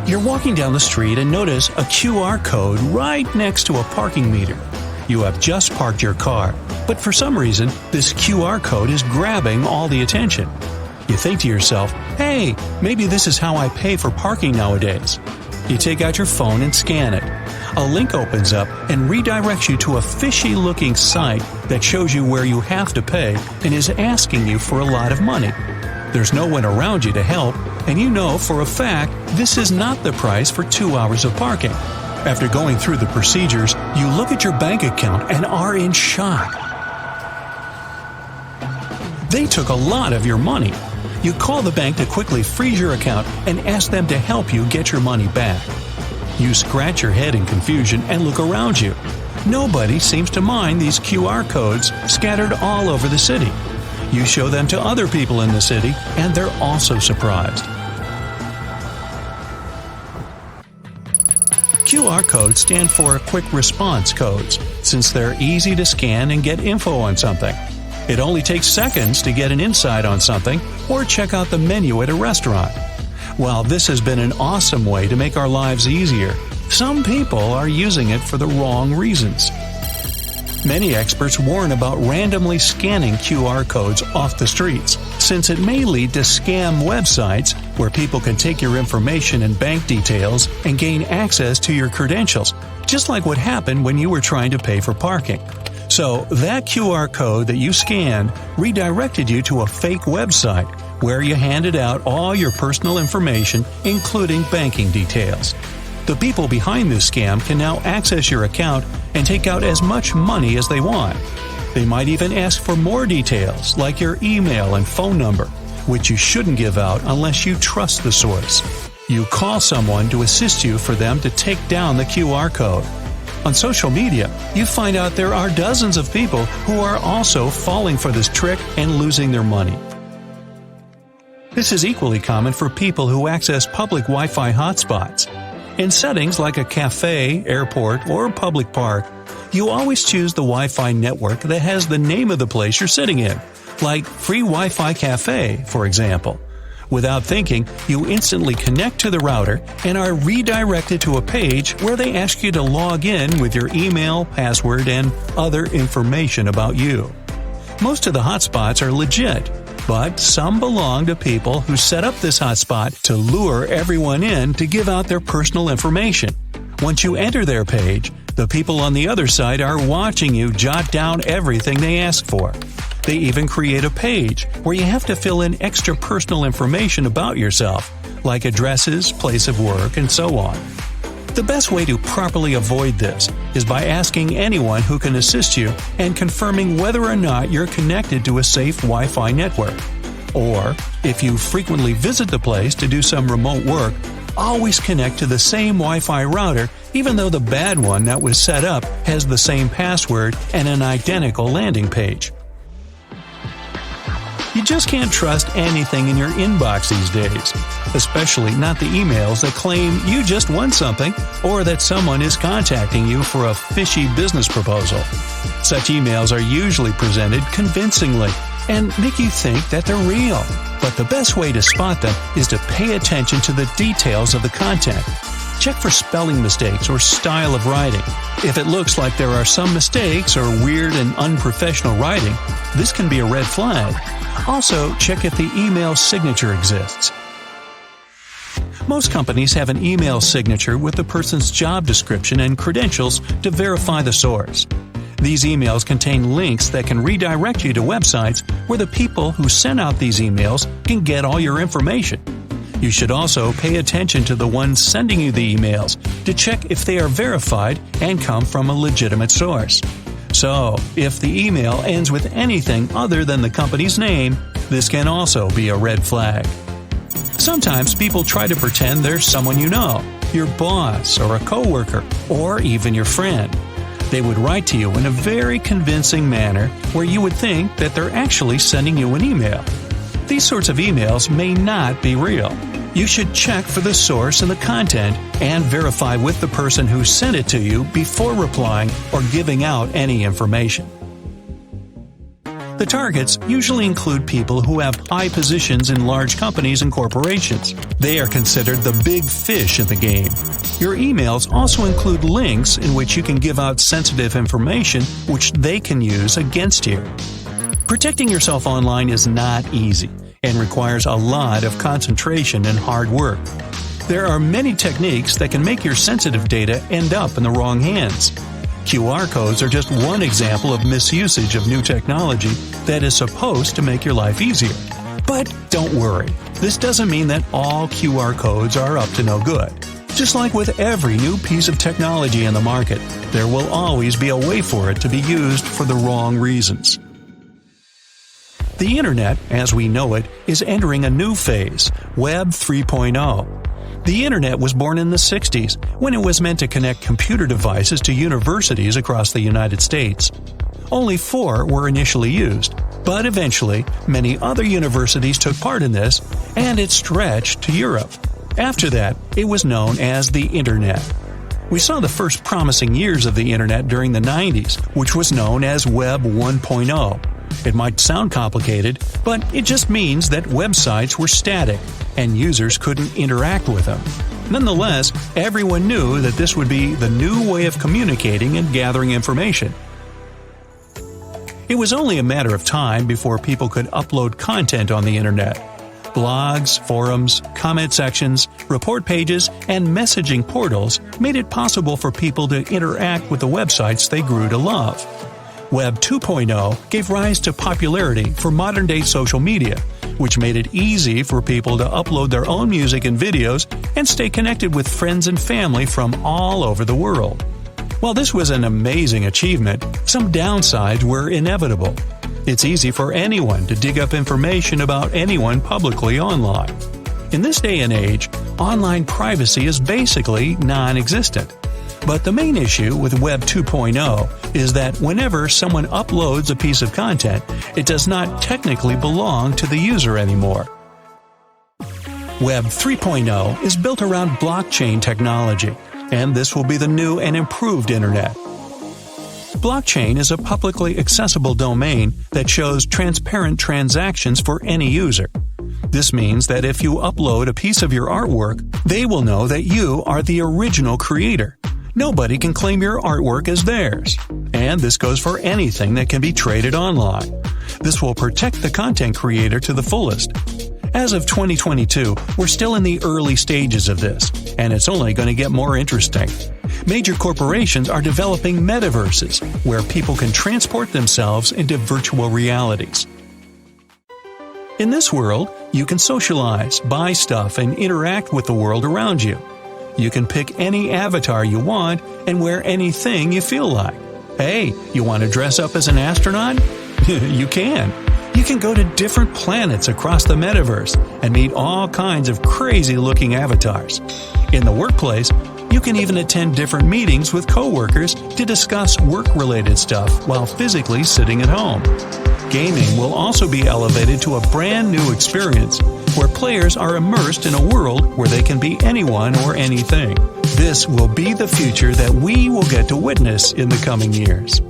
You're walking down the street and notice a QR code right next to a parking meter. You have just parked your car, but for some reason, this QR code is grabbing all the attention. You think to yourself, hey, maybe this is how I pay for parking nowadays. You take out your phone and scan it. A link opens up and redirects you to a fishy-looking site that shows you where you have to pay and is asking you for a lot of money. There's no one around you to help, and you know for a fact this is not the price for 2 hours of parking. After going through the procedures, you look at your bank account and are in shock. They took a lot of your money. You call the bank to quickly freeze your account and ask them to help you get your money back. You scratch your head in confusion and look around you. Nobody seems to mind these QR codes scattered all over the city. You show them to other people in the city, and they're also surprised. QR codes stand for Quick Response Codes, since they're easy to scan and get info on something. It only takes seconds to get an insight on something or check out the menu at a restaurant. While this has been an awesome way to make our lives easier, some people are using it for the wrong reasons. Many experts warn about randomly scanning QR codes off the streets, since it may lead to scam websites where people can take your information and bank details and gain access to your credentials, just like what happened when you were trying to pay for parking. So that QR code that you scanned redirected you to a fake website where you handed out all your personal information, including banking details. The people behind this scam can now access your account and take out as much money as they want. They might even ask for more details, like your email and phone number, which you shouldn't give out unless you trust the source. You call someone to assist you for them to take down the QR code. On social media, you find out there are dozens of people who are also falling for this trick and losing their money. This is equally common for people who access public Wi-Fi hotspots. In settings like a cafe, airport, or public park, you always choose the Wi-Fi network that has the name of the place you're sitting in, like Free Wi-Fi Cafe, for example. Without thinking, you instantly connect to the router and are redirected to a page where they ask you to log in with your email, password, and other information about you. Most of the hotspots are legit, but some belong to people who set up this hotspot to lure everyone in to give out their personal information. Once you enter their page, the people on the other side are watching you jot down everything they ask for. They even create a page where you have to fill in extra personal information about yourself, like addresses, place of work, and so on. The best way to properly avoid this is by asking anyone who can assist you and confirming whether or not you're connected to a safe Wi-Fi network. Or, if you frequently visit the place to do some remote work, always connect to the same Wi-Fi router even though the bad one that was set up has the same password and an identical landing page. You just can't trust anything in your inbox these days, especially not the emails that claim you just won something or that someone is contacting you for a fishy business proposal. Such emails are usually presented convincingly and make you think that they're real. But the best way to spot them is to pay attention to the details of the content. Check for spelling mistakes or style of writing. If it looks like there are some mistakes or weird and unprofessional writing, this can be a red flag. Also, check if the email signature exists. Most companies have an email signature with the person's job description and credentials to verify the source. These emails contain links that can redirect you to websites where the people who sent out these emails can get all your information. You should also pay attention to the ones sending you the emails to check if they are verified and come from a legitimate source. So, if the email ends with anything other than the company's name, this can also be a red flag. Sometimes people try to pretend they're someone you know, your boss or a coworker, or even your friend. They would write to you in a very convincing manner where you would think that they're actually sending you an email. These sorts of emails may not be real. You should check for the source and the content and verify with the person who sent it to you before replying or giving out any information. The targets usually include people who have high positions in large companies and corporations. They are considered the big fish in the game. Your emails also include links in which you can give out sensitive information which they can use against you. Protecting yourself online is not easy and requires a lot of concentration and hard work. There are many techniques that can make your sensitive data end up in the wrong hands. QR codes are just one example of misusage of new technology that is supposed to make your life easier. But don't worry, this doesn't mean that all QR codes are up to no good. Just like with every new piece of technology in the market, there will always be a way for it to be used for the wrong reasons. The Internet, as we know it, is entering a new phase, Web 3.0. The Internet was born in the 60s, when it was meant to connect computer devices to universities across the United States. Only 4 were initially used, but eventually, many other universities took part in this, and it stretched to Europe. After that, it was known as the Internet. We saw the first promising years of the Internet during the 90s, which was known as Web 1.0. It might sound complicated, but it just means that websites were static, and users couldn't interact with them. Nonetheless, everyone knew that this would be the new way of communicating and gathering information. It was only a matter of time before people could upload content on the Internet. Blogs, forums, comment sections, report pages, and messaging portals made it possible for people to interact with the websites they grew to love. Web 2.0 gave rise to popularity for modern-day social media, which made it easy for people to upload their own music and videos and stay connected with friends and family from all over the world. While this was an amazing achievement, some downsides were inevitable. It's easy for anyone to dig up information about anyone publicly online. In this day and age, online privacy is basically non-existent. But the main issue with Web 2.0 is that whenever someone uploads a piece of content, it does not technically belong to the user anymore. Web 3.0 is built around blockchain technology, and this will be the new and improved Internet. Blockchain is a publicly accessible domain that shows transparent transactions for any user. This means that if you upload a piece of your artwork, they will know that you are the original creator. Nobody can claim your artwork as theirs. And this goes for anything that can be traded online. This will protect the content creator to the fullest. As of 2022, we're still in the early stages of this, and it's only going to get more interesting. Major corporations are developing metaverses, where people can transport themselves into virtual realities. In this world, you can socialize, buy stuff, and interact with the world around you. You can pick any avatar you want and wear anything you feel like. Hey, you want to dress up as an astronaut? You can. You can go to different planets across the metaverse and meet all kinds of crazy-looking avatars. In the workplace, you can even attend different meetings with coworkers to discuss work-related stuff while physically sitting at home. Gaming will also be elevated to a brand new experience where players are immersed in a world where they can be anyone or anything. This will be the future that we will get to witness in the coming years.